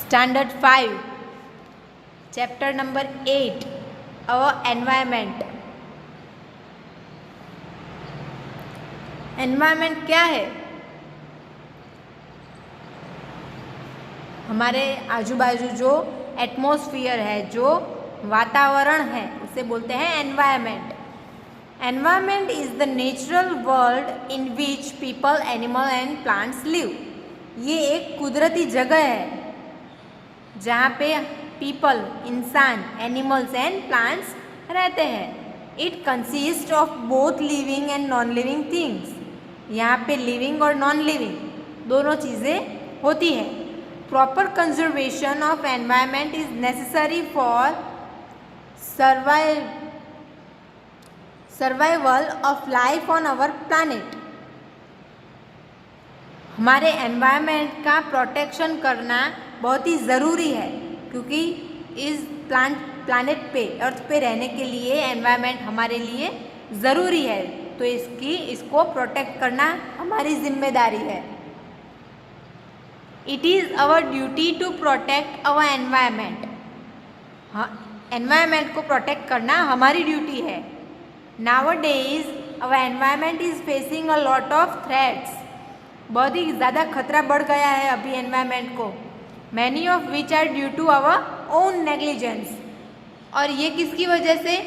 Standard 5, Chapter number 8, Our Environment. Environment क्या है? हमारे आजू बाजू जो एटमॉस्फेयर है, जो वातावरण है, उसे बोलते हैं environment. Environment is the natural world in which people, animal and plants live. ये एक कुदरती जगह है जहाँ पे पीपल, इंसान, एनिमल्स एंड प्लांट्स रहते हैं. It consist of both living and non living things. यहाँ पे लिविंग और नॉन लिविंग दोनों चीज़ें होती हैं. Proper conservation of environment is necessary for survival of life on our planet. हमारे एनवायरमेंट का प्रोटेक्शन करना बहुत ही ज़रूरी है, क्योंकि इस प्लानिट पे, अर्थ पे रहने के लिए एनवायरमेंट हमारे लिए ज़रूरी है. तो इसको प्रोटेक्ट करना हमारी जिम्मेदारी है. It is our duty to protect our environment. हाँ, एनवायरमेंट को प्रोटेक्ट करना हमारी ड्यूटी है. Nowadays our environment is facing a lot of threats. बहुत ही ज़्यादा खतरा बढ़ गया है अभी एनवायरमेंट को. Many of which are due to our own negligence. और ये किसकी वजह से?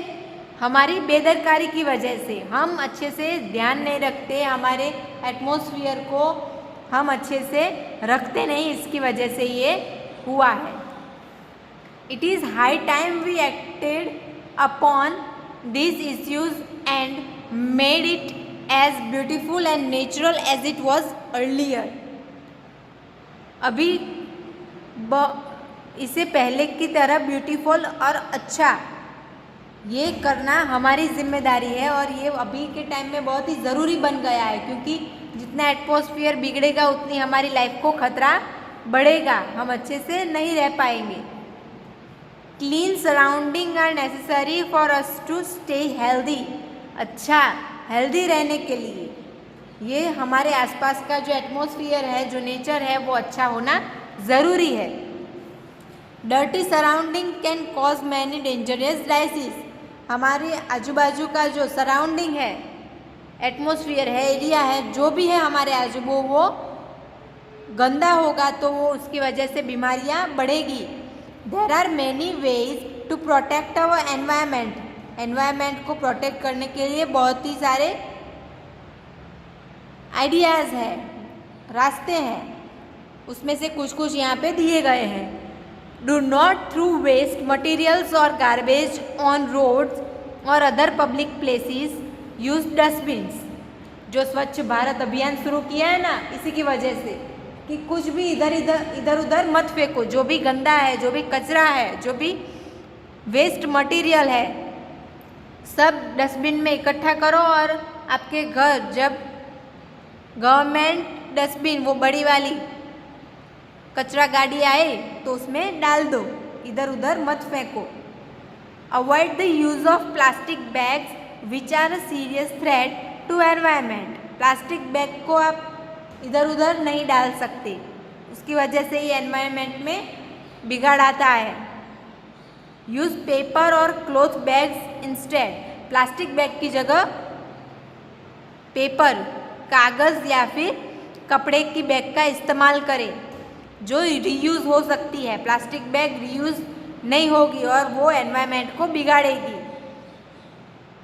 हमारी बेदरकारी की वजह से. हम अच्छे से ध्यान नहीं रखते, हमारे एटमॉस्फेयर को हम अच्छे से रखते नहीं, इसकी वजह से ये हुआ है. It is high time we acted upon this issues and made it as beautiful and natural as it was earlier. अभी इसे पहले की तरह ब्यूटीफुल और अच्छा ये करना हमारी जिम्मेदारी है. और ये अभी के टाइम में बहुत ही ज़रूरी बन गया है, क्योंकि जितना एटमॉस्फेयर बिगड़ेगा उतनी हमारी लाइफ को खतरा बढ़ेगा, हम अच्छे से नहीं रह पाएंगे. Clean surrounding are necessary for us to stay healthy. अच्छा हेल्दी रहने के लिए ये हमारे आसपास का जो एटमॉस्फेयर है, जो नेचर है, वो अच्छा होना ज़रूरी है. Dirty surrounding can cause many dangerous disease. हमारे आजू बाजू का जो सराउंडिंग है, एटमॉस्फेयर है, एरिया है, जो भी है हमारे आजू, वो गंदा होगा तो वो उसकी वजह से बीमारियां बढ़ेगी. There are many ways to protect our environment. Environment को प्रोटेक्ट करने के लिए बहुत ही सारे आइडियाज़ हैं, रास्ते हैं. उसमें से कुछ यहाँ पे दिए गए हैं. Do not throw waste materials और गार्बेज ऑन रोड्स और other public places. Use dustbins. जो स्वच्छ भारत अभियान शुरू किया है ना, इसी की वजह से कि कुछ भी इधर उधर मत फेंको. जो भी गंदा है, जो भी कचरा है, जो भी वेस्ट मटेरियल है, सब डस्टबिन में इकट्ठा करो. और आपके घर जब गवर्नमेंट डस्टबिन, वो बड़ी वाली कचरा गाड़ी आए, तो उसमें डाल दो, इधर उधर मत फेंको. Avoid the use of plastic bags which are a serious threat to environment. Plastic bag को आप इधर उधर नहीं डाल सकते, उसकी वजह से ये एनवायरमेंट में बिगाड़ आता है. यूज़ पेपर और cloth bags instead. Plastic bag की जगह पेपर, कागज़ या फिर कपड़े की बैग का इस्तेमाल करें, जो रीयूज़ हो सकती है. प्लास्टिक बैग रीयूज़ नहीं होगी और वो एनवायरमेंट को बिगाड़ेगी.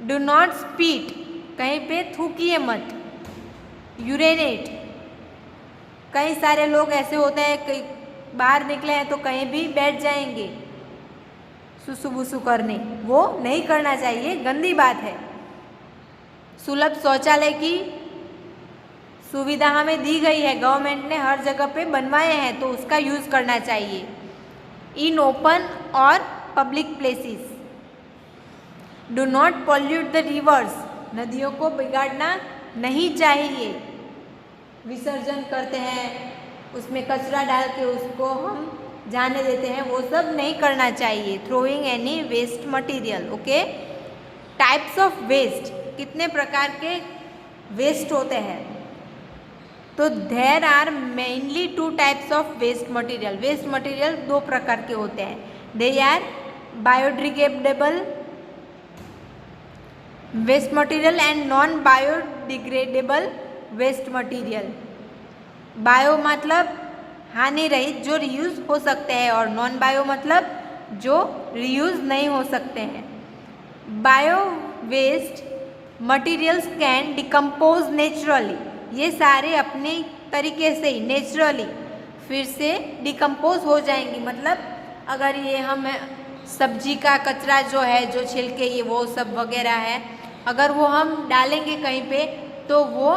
Do not spit. कहीं पे थूकिए मत. यूरेनेट. कई सारे लोग ऐसे होते हैं, कहीं बाहर निकले हैं तो कहीं भी बैठ जाएंगे सुसु बुसु करने. वो नहीं करना चाहिए, गंदी बात है. सुलभ शौचालय की सुविधा हमें दी गई है, गवर्नमेंट ने हर जगह पे बनवाए हैं, तो उसका यूज़ करना चाहिए. इन ओपन और public places. Do not pollute the reverse. नदियों को बिगाड़ना नहीं चाहिए. विसर्जन करते हैं, उसमें कचरा डाल के उसको हम जाने देते हैं, वो सब नहीं करना चाहिए. Throwing any waste material. Okay. Types of waste. कितने प्रकार के वेस्ट होते हैं? तो there are mainly 2 types of waste material. Waste material 2 प्रकार के होते हैं। They are biodegradable waste material and non biodegradable waste material. Bio मतलब हानि रहित, जो रीयूज हो सकते हैं, और नॉन बायो मतलब जो रीयूज नहीं हो सकते हैं। Bio waste materials can decompose naturally, ये सारे अपने तरीके से ही नेचुरली फिर से डिकम्पोज हो जाएंगी। मतलब अगर ये हम सब्जी का कचरा जो है, जो छिलके ये वो सब वगैरह है, अगर वो हम डालेंगे कहीं पे तो वो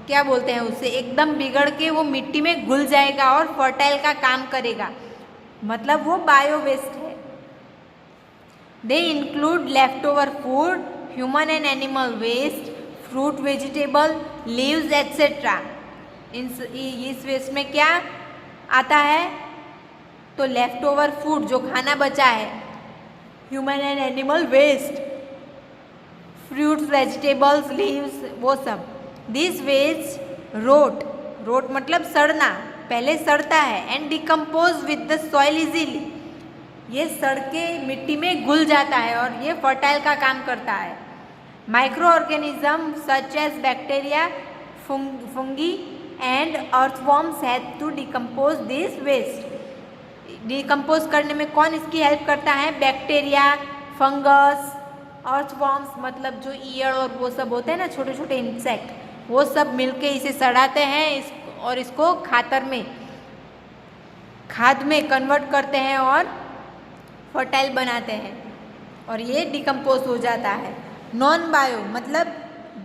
क्या बोलते हैं उसे, एकदम बिगड़ के वो मिट्टी में घुल जाएगा और फर्टाइल का काम करेगा, मतलब वो बायो वेस्ट है। They include left over food, human and animal waste, fruit vegetable leaves etcetera. इस वेस्ट में क्या आता है, तो लेफ्ट ओवर फूड जो खाना बचा है, human and animal waste, fruits vegetables leaves, वो सब। दिस वेस्ट रोट मतलब सड़ना, पहले सड़ता है, and decompose with the soil easily, ये सड़ के मिट्टी में घुल जाता है और ये फर्टाइल का काम करता है। Micro organism such as bacteria, fungi and earthworms have to decompose this waste. Decompose करने में कौन इसकी हेल्प करता है, बैक्टीरिया, फंगस, अर्थवॉर्म्स मतलब जो ईयड़ और वो सब होते हैं ना, छोटे छोटे इंसेक्ट, वो सब मिलके इसे सड़ाते हैं और इसको खाद में कन्वर्ट करते हैं और फर्टाइल बनाते हैं, और ये डिकम्पोज हो जाता है। नॉन बायो मतलब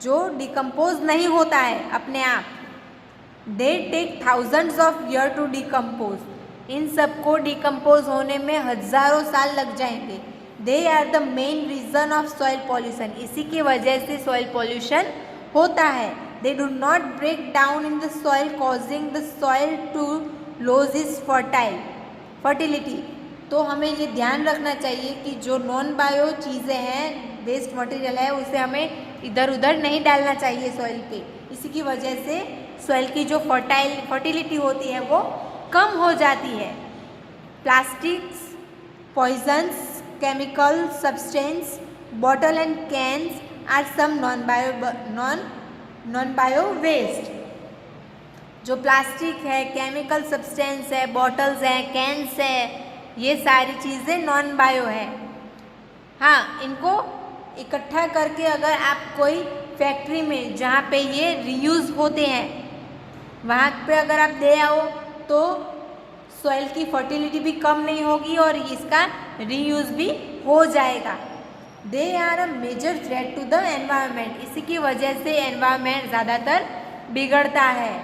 जो डिकम्पोज नहीं होता है अपने आप, they take thousands of year to decompose, इन सबको डिकम्पोज होने में हजारों साल लग जाएंगे। They are the main reason of soil pollution, इसी की वजह से सॉइल पॉल्यूशन होता है। They do not break down in the soil causing the soil to lose its fertility. तो हमें ये ध्यान रखना चाहिए कि जो नॉन बायो चीज़ें हैं, वेस्ट मटेरियल है, उसे हमें इधर उधर नहीं डालना चाहिए सॉइल पे। इसी की वजह से सॉइल की जो फर्टिलिटी होती है वो कम हो जाती है। Plastics, poisons, chemical substance, bottle and cans are some non bio waste. जो प्लास्टिक है, केमिकल सब्सटेंस है, बॉटल्स हैं, कैंस है, ये सारी चीज़ें नॉन बायो है। हाँ, इनको इकट्ठा करके अगर आप कोई फैक्ट्री में जहाँ पे ये रीयूज़ होते हैं वहाँ पे अगर आप दे आओ तो सॉइल की फर्टिलिटी भी कम नहीं होगी और इसका रीयूज़ भी हो जाएगा। They are a major threat to the environment, इसी की वजह से एनवायरनमेंट ज़्यादातर बिगड़ता है।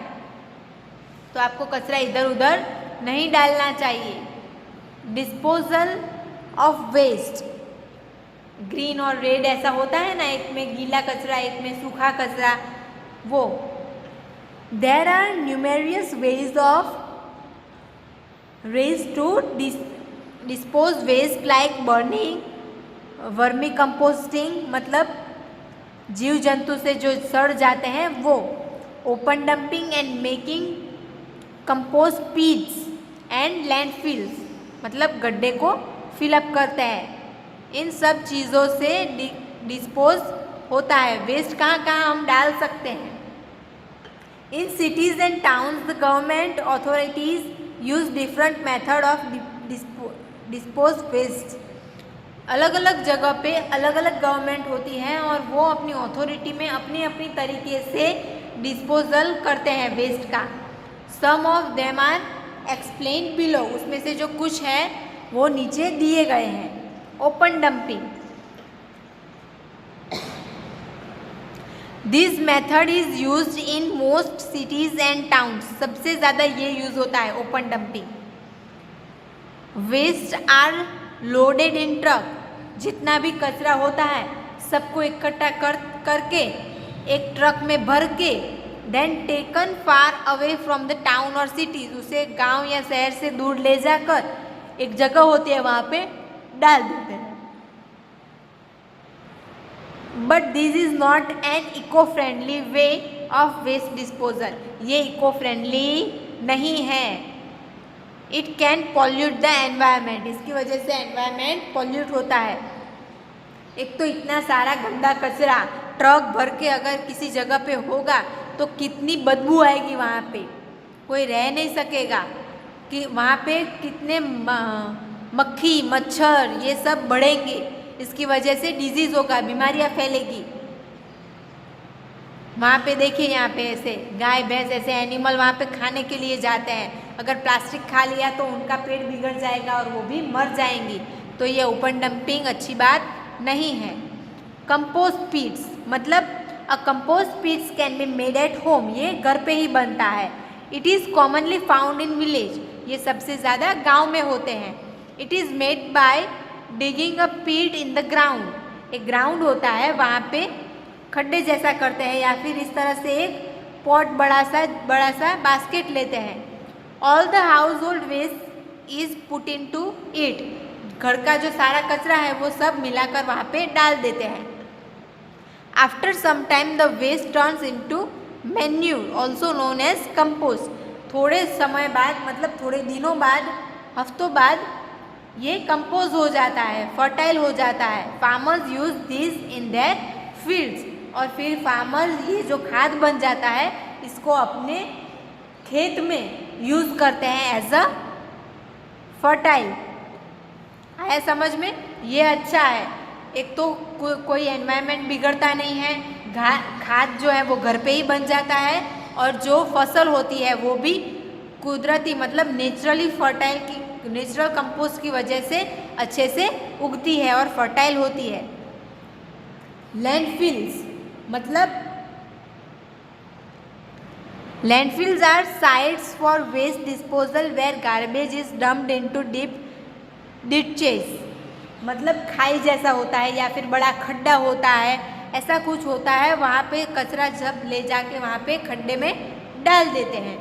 तो आपको कचरा इधर उधर नहीं डालना चाहिए। डिस्पोजल ऑफ वेस्ट, ग्रीन और रेड ऐसा होता है ना, एक में गीला कचरा एक में सूखा कचरा, वो। There are numerous ways to dispose waste like burning, vermicomposting मतलब जीव जंतु से जो सड़ जाते हैं वो, open dumping and making compost pits and landfills मतलब गड्ढे को फिलअप करते हैं। इन सब चीज़ों से डिस्पोज होता है। वेस्ट कहाँ कहाँ हम डाल सकते हैं। In cities and towns the government authorities use different method of dispose waste. अलग अलग जगह पे अलग अलग गवर्नमेंट होती हैं और वो अपनी अथॉरिटी में अपनी अपनी तरीके से डिस्पोजल करते हैं वेस्ट का। Some of them are explain below, उसमें से जो कुछ है वो नीचे दिए गए हैं। Open dumping, this method is used in most cities and towns, सबसे ज़्यादा ये यूज होता है open dumping. Waste are loaded in truck, जितना भी कचरा होता है सबको इकट्ठा करके एक ट्रक में भर के then taken far away from the town और सिटीज, उसे गांव या शहर से दूर ले जाकर एक जगह होती है वहाँ पे डाल देते हैं। But this is not an eco friendly way of waste disposal, ये इको फ्रेंडली नहीं है। It can pollute the environment, इसकी वजह से एनवायरमेंट पॉल्यूट होता है। एक तो इतना सारा गंदा कचरा ट्रक भर के अगर किसी जगह पे होगा तो कितनी बदबू आएगी, वहाँ पे कोई रह नहीं सकेगा कि वहाँ पे कितने मक्खी मच्छर ये सब बढ़ेंगे, इसकी वजह से डिजीज़ होगा, बीमारियाँ फैलेगी। वहाँ पे देखिए, यहाँ पे ऐसे गाय भैंस ऐसे एनिमल वहाँ पे खाने के लिए जाते हैं, अगर प्लास्टिक खा लिया तो उनका पेट बिगड़ जाएगा और वो भी मर जाएंगी। तो ये ओपन डंपिंग अच्छी बात नहीं है। कंपोस्ट पीट्स, मतलब a compost pits can be made at home, ये घर पे ही बनता है। It is commonly found in village, ये सबसे ज़्यादा गांव में होते हैं। It is made by digging a pit in the ground, एक ग्राउंड होता है वहाँ पे खड्डे जैसा करते हैं या फिर इस तरह से एक पॉट बड़ा सा बास्केट लेते हैं। All the household waste is put into it, घर का जो सारा कचरा है वो सब मिलाकर वहाँ पे डाल देते हैं। After some time the waste turns into manure also known as compost, थोड़े समय बाद मतलब थोड़े दिनों बाद, हफ्तों बाद ये कंपोज हो जाता है, फर्टाइल हो जाता है। Farmers use this in their fields, और फिर फार्मर्स ये जो खाद बन जाता है इसको अपने खेत में यूज़ करते हैं एज अ फर्टाइल। आया समझ में? ये अच्छा है, एक तो कोई एनवायरनमेंट बिगड़ता नहीं है, खाद जो है वो घर पे ही बन जाता है, और जो फसल होती है वो भी कुदरती मतलब नेचुरली फर्टाइल की, नेचुरल कंपोस्ट की वजह से अच्छे से उगती है और फर्टाइल होती है। लैंडफिल्स मतलब landfills are sites for waste disposal where garbage is dumped into deep ditches, मतलब खाई जैसा होता है या फिर बड़ा खड्डा होता है, ऐसा कुछ होता है, वहाँ पे कचरा जब ले जाके वहाँ पे खड्डे में डाल देते हैं।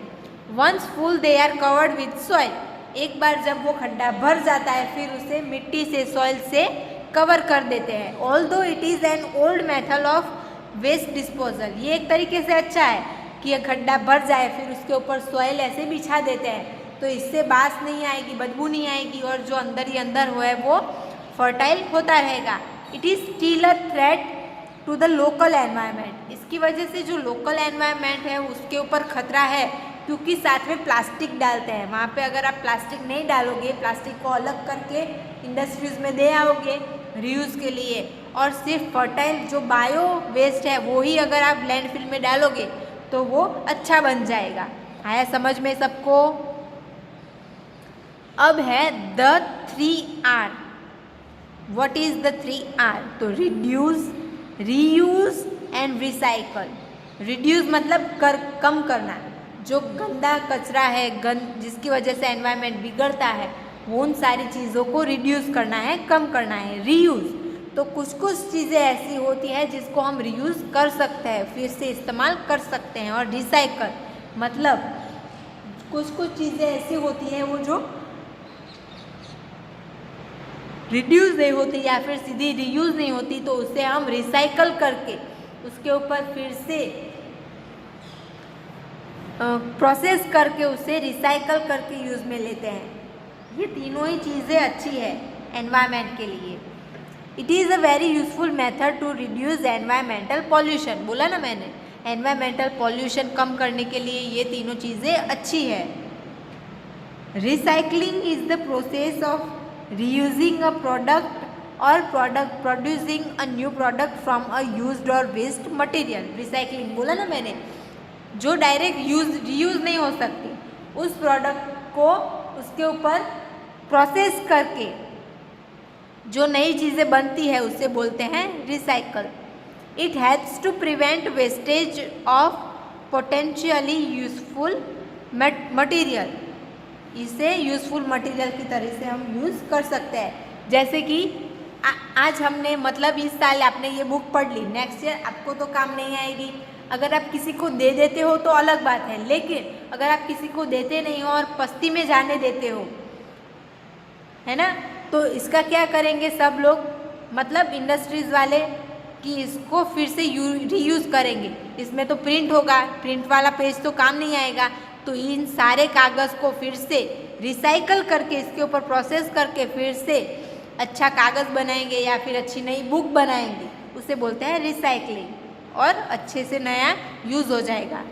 Once full they are covered with soil, एक बार जब वो खड्डा भर जाता है फिर उसे मिट्टी से, सॉइल से कवर कर देते हैं। Although it is an old method of waste disposal, ये एक तरीके से अच्छा है कि ये खड्डा भर जाए फिर उसके ऊपर सॉइल ऐसे बिछा देते हैं, तो इससे बास नहीं आएगी, बदबू नहीं आएगी, और जो अंदर ही अंदर हो है वो फर्टाइल होता रहेगा। It is still a threat to the local environment, इसकी वजह से जो लोकल एनवायरनमेंट है उसके ऊपर खतरा है, क्योंकि साथ में प्लास्टिक डालते हैं। वहाँ पे अगर आप प्लास्टिक नहीं डालोगे, प्लास्टिक को अलग करके इंडस्ट्रीज़ में दे आओगे रीयूज़ के लिए, और सिर्फ फर्टाइल जो बायो वेस्ट है वो ही अगर आप लैंडफिल में डालोगे तो वो अच्छा बन जाएगा। आया समझ में सबको? अब है the 3R। What is the 3R? तो reduce, reuse and recycle. Reduce मतलब कम करना, जो गंदा कचरा है, जिसकी वजह से एनवायरनमेंट बिगड़ता है, वो उन सारी चीज़ों को रिड्यूस करना है, कम करना है। रीयूज़ तो कुछ चीज़ें ऐसी होती है जिसको हम रीयूज़ कर सकते हैं, फिर से इस्तेमाल कर सकते हैं। और रिसाइकल मतलब कुछ चीज़ें ऐसी होती हैं वो जो रिड्यूस नहीं होती या फिर सीधी रीयूज़ नहीं होती, तो उसे हम रिसाइकल करके उसके ऊपर फिर से प्रोसेस करके उसे रिसाइकल करके यूज़ में लेते हैं। ये तीनों ही चीज़ें अच्छी है एनवायरनमेंट के लिए। It is a very useful method to reduce environmental pollution, बोला ना मैंने, एनवायरमेंटल पॉल्यूशन कम करने के लिए ये तीनों चीज़ें अच्छी है। Recycling is the process of reusing a product or producing a new product from a used or waste material। Recycling बोला ना मैंने, जो डायरेक्ट रीयूज़ नहीं हो सकती, उस प्रोडक्ट को उसके ऊपर प्रोसेस करके जो नई चीज़ें बनती है उसे बोलते हैं recycle. It helps to prevent wastage of potentially useful material, इसे यूज़फुल मटेरियल की तरह से हम यूज़ कर सकते हैं। जैसे कि आज हमने मतलब इस साल आपने ये बुक पढ़ ली, नेक्स्ट ईयर आपको तो काम नहीं आएगी। अगर आप किसी को दे देते हो तो अलग बात है, लेकिन अगर आप किसी को देते नहीं हो और पस्ती में जाने देते हो, है ना, तो इसका क्या करेंगे सब लोग, मतलब इंडस्ट्रीज़ वाले कि इसको फिर से रीयूज़ करेंगे। इसमें तो प्रिंट होगा, प्रिंट वाला पेज तो काम नहीं आएगा, तो इन सारे कागज़ को फिर से रिसाइकल करके इसके ऊपर प्रोसेस करके फिर से अच्छा कागज़ बनाएंगे या फिर अच्छी नई बुक बनाएंगे, उसे बोलते हैं रिसाइकलिंग, और अच्छे से नया यूज़ हो जाएगा।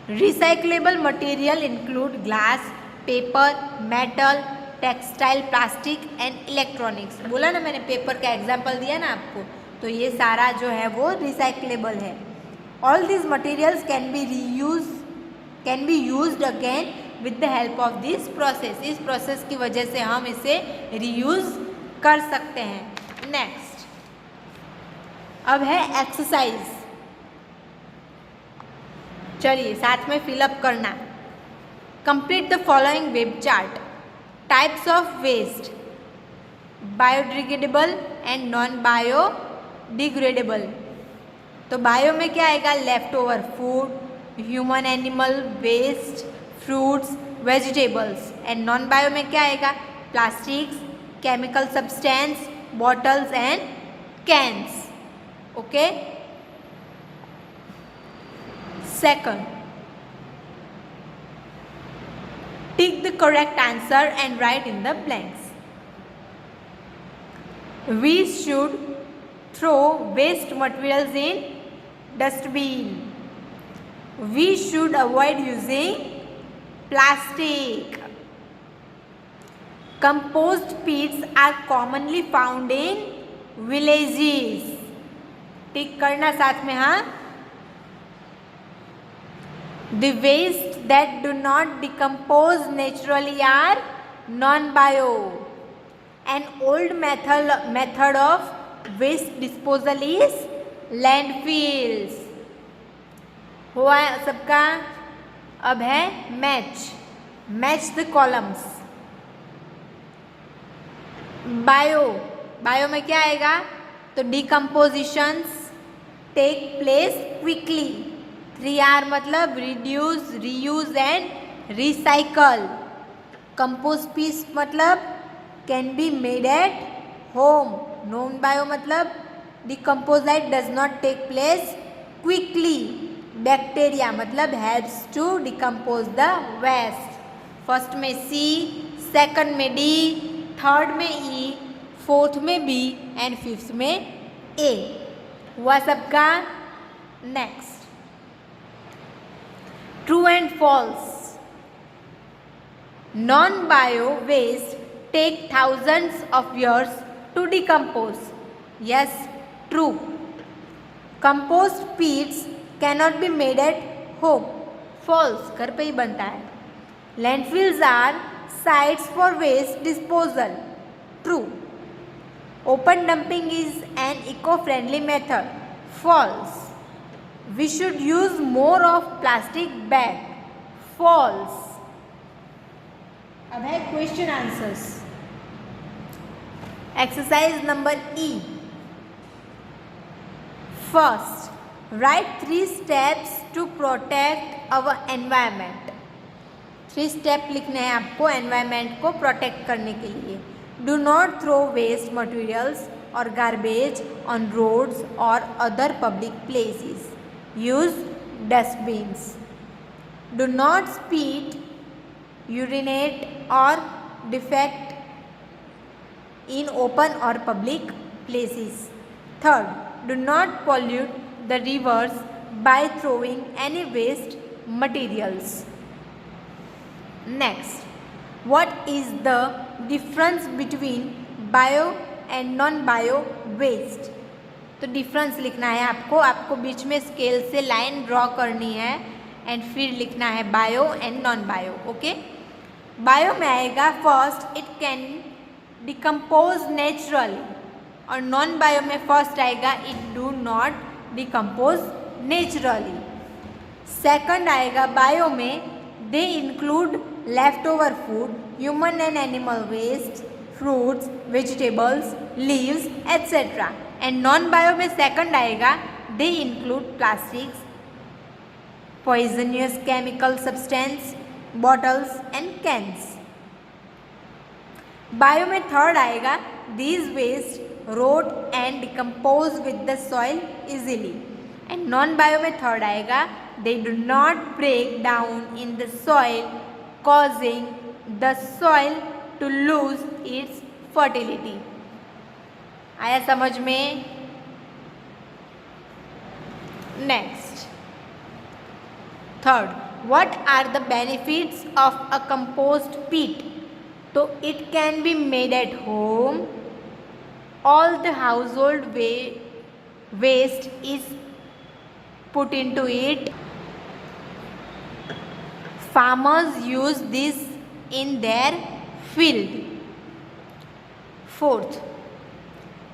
Recyclable material include glass, paper, metal, textile, plastic and electronics. बोला ना मैंने, पेपर का एग्जाम्पल दिया ना आपको, तो ये सारा जो है वो रिसाइक्लेबल है। All this materials can be used again with the help of this process. इस प्रोसेस की वजह से हम इसे रीयूज कर सकते हैं। नेक्स्ट अब है एक्सरसाइज। चलिए साथ में फिलअप करना। Complete the following web chart. Types of waste, biodegradable and non biodegradable. तो बायो में क्या आएगा? Left over food, human animal waste, fruits, vegetables. And non bio में क्या आएगा? Plastics, chemical substance, bottles and cans. Okay. Second, tick the correct answer and write in the blanks. We should throw waste materials in dustbin. We should avoid using plastic. Compost pits are commonly found in villages. टिक करना साथ में, हाँ। The waste that do not decompose naturally are non-bio. An old method of waste disposal is landfills. हुआ सबका? अब है match the columns. Bio में क्या आएगा? तो डिकम्पोजिशंस टेक प्लेस क्विकली। 3R मतलब reduce, reuse and recycle. Compost pits मतलब can be made at home. Non bio मतलब decomposite does not take place quickly. Bacteria मतलब helps to decompose the waste. First में C, second में D, third में E, fourth में B and fifth में A। हुआ सबका? Next, true and false. Non-bio waste take thousands of years to decompose. Yes, true. Compost pits cannot be made at home. False, घर पे ही बनता है। Landfills are sites for waste disposal. True. Open dumping is an eco-friendly method. False. We should use more of plastic bag. False. अब है question answers. Exercise number E। First, write 3 steps to protect our environment. 3 step लिखने हैं आपको environment को protect करने के लिए। Do not throw waste materials और गार्बेज ऑन रोड्स और other public places. Use dustbins. Do not spit, urinate or defecate in open or public places. Third, do not pollute the rivers by throwing any waste materials. Next, what is the difference between bio and non-bio waste? तो difference लिखना है आपको बीच में scale से line draw करनी है and फिर लिखना है bio and non bio. Okay. Bio में आएगा first, it can decompose naturally, और नॉन बायो में फर्स्ट आएगा it do not decompose naturally. Second आएगा बायो में, they include left over food, human and animal waste, fruits, vegetables, leaves etcetera. And non bio में second आएगा, they include plastics, poisonous chemical substance, bottles and cans. Bio में third आएगा, these waste rot and decompose with the soil easily. And non-bio में third आएगा, they do not break down in the soil, causing the soil to lose its fertility. आया समझ में? Next, third, what are the benefits of a compost pit? So it can be made at home. All the household waste is put into it. Farmers use this in their field. Fourth,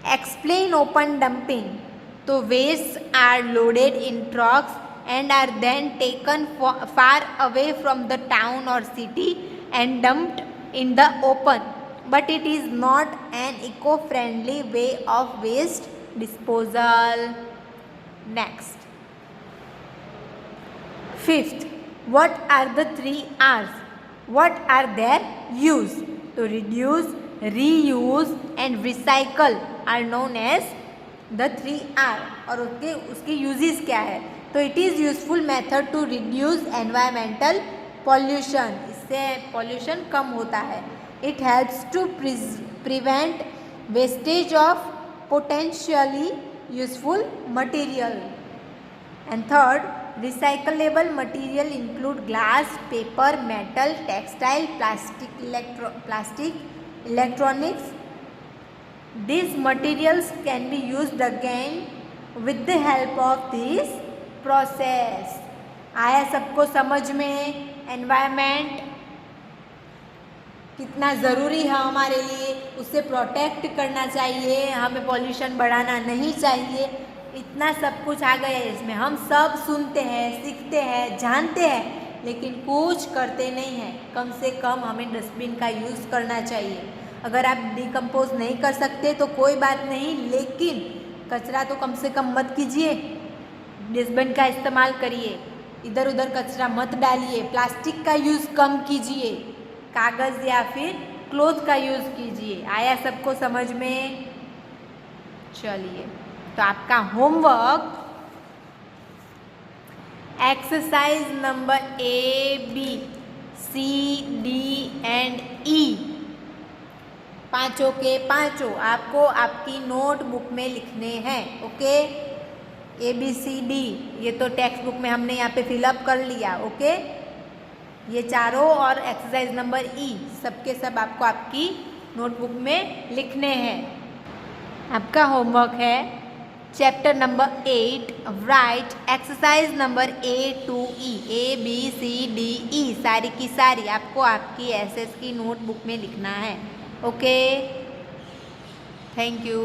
explain open dumping. So wastes are loaded in trucks and are then taken far away from the town or city and dumped in the open. But it is not an eco-friendly way of waste disposal. Next. Fifth, what are the 3 R's? What are their use? To reduce, reuse and recycle are known as the 3 R. और उसके uses क्या है? तो it is useful method to reduce environmental pollution. इससे pollution कम होता है. It helps to prevent wastage of potentially useful material. And third, recyclable material include glass, paper, metal, textile, plastic, electronics. These materials can be used again with the help of this process. आया सबको समझ में? Environment कितना ज़रूरी है हमारे लिए, उससे प्रोटेक्ट करना चाहिए, हमें पॉल्यूशन बढ़ाना नहीं चाहिए. इतना सब कुछ आ गया है इसमें. हम सब सुनते हैं, सीखते हैं, जानते हैं, लेकिन कुछ करते नहीं हैं. कम से कम हमें डस्टबिन का यूज़ करना चाहिए. अगर आप डिकम्पोज नहीं कर सकते तो कोई बात नहीं, लेकिन कचरा तो कम से कम मत कीजिए. डस्टबिन का इस्तेमाल करिए, इधर उधर कचरा मत डालिए, प्लास्टिक का यूज़ कम कीजिए, कागज़ या फिर क्लॉथ का यूज़ कीजिए. आया सबको समझ में? चलिए, तो आपका होमवर्क एक्सरसाइज नंबर ABCD&E, पाँचों के पाँचों आपको आपकी नोटबुक में लिखने हैं. ओके, ABCD ये तो टेक्स्ट बुक में हमने यहाँ पे फिलअप कर लिया. ओके, ये चारों और एक्सरसाइज नंबर E सबके सब आपको आपकी नोटबुक में लिखने हैं. आपका होमवर्क है chapter number 8, right exercise number A to E, ABCDE सारी की सारी आपको आपकी SS की नोटबुक में लिखना है. Okay, thank you.